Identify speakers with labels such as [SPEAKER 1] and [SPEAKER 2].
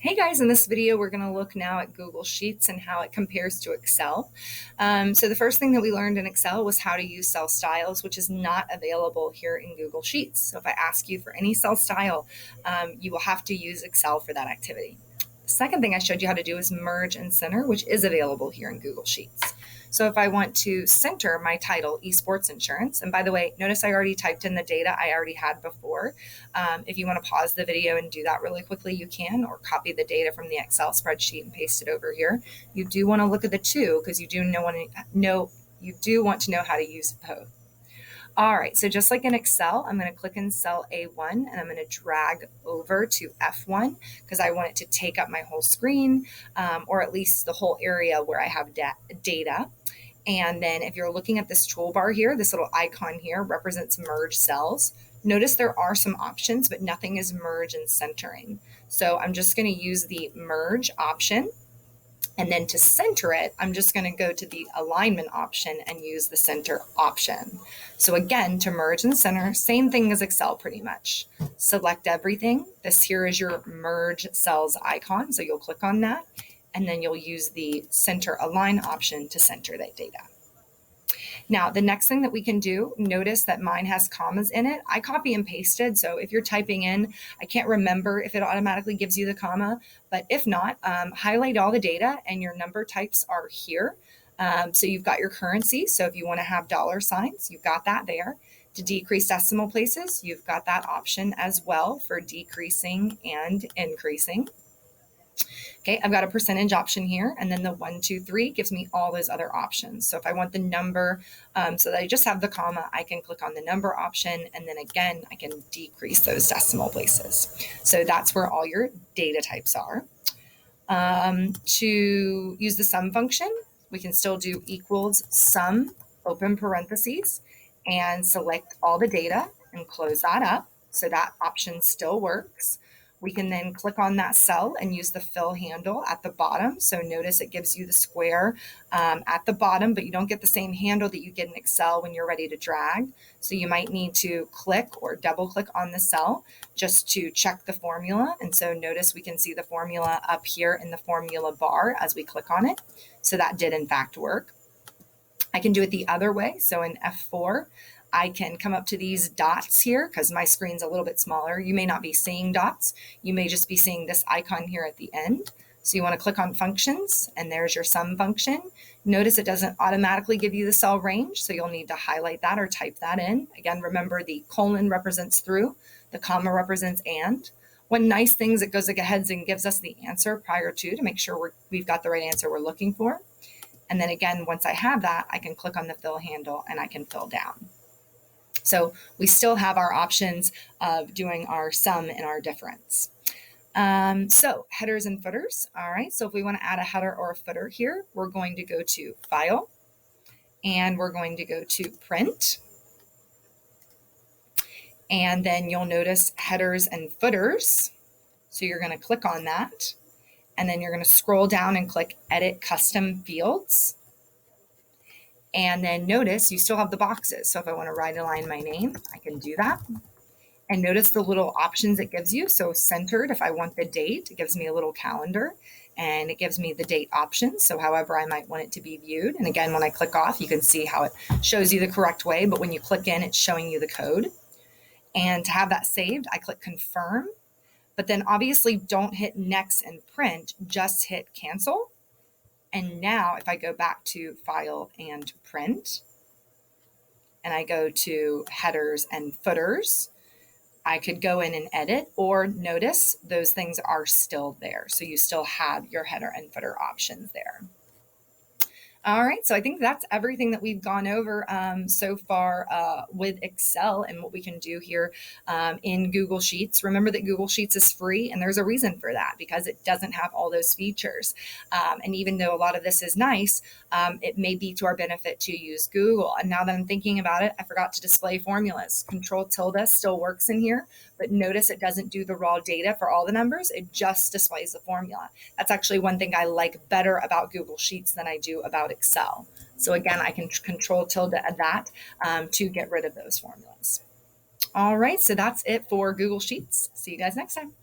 [SPEAKER 1] Hey guys, in this video we're going to look now at Google Sheets and how it compares to Excel. So the first thing that we learned in Excel was how to use cell styles, which is not available here in Google Sheets. So if I ask you for any cell style, you will have to use Excel for that activity. The second thing I showed you how to do is merge and center, which is available here in Google Sheets. So if I want to center my title, Esports Insurance, and by the way, notice I already typed in the data I already had before. If you want to pause the video and do that really quickly, you can, or copy the data from the Excel spreadsheet and paste it over here. You do want to look at the two because you do want to know how to use both. All right, so just like in Excel, I'm going to click in cell A1 and I'm going to drag over to F1 because I want it to take up my whole screen, or at least the whole area where I have data. And then if you're looking at this toolbar here, this little icon here represents merge cells. Notice there are some options, but nothing is merge and centering. So I'm just going to use the merge option. And then to center it, I'm just going to go to the alignment option and use the center option. So again, to merge and center, same thing as Excel pretty much. Select everything. This here is your merge cells icon. So you'll click on that and then you'll use the center align option to center that data. Now, the next thing that we can do, notice that mine has commas in it. I copy and pasted, so if you're typing in, I can't remember if it automatically gives you the comma, but if not, highlight all the data and your number types are here. So you've got your currency, so if you want to have dollar signs, you've got that there. To decrease decimal places, you've got that option as well for decreasing and increasing. Okay, I've got a percentage option here, and then the 1, 2, 3 gives me all those other options. So if I want the number, so that I just have the comma, I can click on the number option, and then again, I can decrease those decimal places. So that's where all your data types are. To use the sum function, we can still do equals sum, open parentheses, and select all the data and close that up. So that option still works. We can then click on that cell and use the fill handle at the bottom. So notice it gives you the square at the bottom, but you don't get the same handle that you get in Excel when you're ready to drag. So you might need to click or double click on the cell just to check the formula. And so notice we can see the formula up here in the formula bar as we click on it. So that did in fact work. I can do it the other way. So in F4, I can come up to these dots here because my screen's a little bit smaller. You may not be seeing dots. You may just be seeing this icon here at the end. So you want to click on functions and there's your sum function. Notice it doesn't automatically give you the cell range, so you'll need to highlight that or type that in. Again, remember the colon represents through, the comma represents and. One nice thing is it goes ahead and gives us the answer prior to make sure we've got the right answer we're looking for. And then again, once I have that, I can click on the fill handle and I can fill down. So we still have our options of doing our sum and our difference. So headers and footers. All right, so if we want to add a header or a footer here, we're going to go to File, and we're going to go to Print. And then you'll notice headers and footers. So you're going to click on that, and then you're going to scroll down and click Edit Custom Fields. And then notice you still have the boxes. So if I want to right align my name, I can do that. And notice the little options it gives you. So centered, if I want the date, it gives me a little calendar and it gives me the date options. So however I might want it to be viewed. And again, when I click off, you can see how it shows you the correct way. But when you click in, it's showing you the code. And to have that saved, I click confirm. But then obviously don't hit next and print, just hit cancel. And now if I go back to File and Print, and I go to Headers and Footers, I could go in and edit, or notice those things are still there. So you still have your header and footer options there. All right, so I think that's everything that we've gone over so far with Excel and what we can do here in Google Sheets. Remember that Google Sheets is free, and there's a reason for that because it doesn't have all those features. And even though a lot of this is nice, it may be to our benefit to use Google. And now that I'm thinking about it, I forgot to display formulas. Control tilde still works in here, but notice it doesn't do the raw data for all the numbers. It just displays the formula. That's actually one thing I like better about Google Sheets than I do about Excel. So again, I can control tilde that to get rid of those formulas. All right, so that's it for Google Sheets. See you guys next time.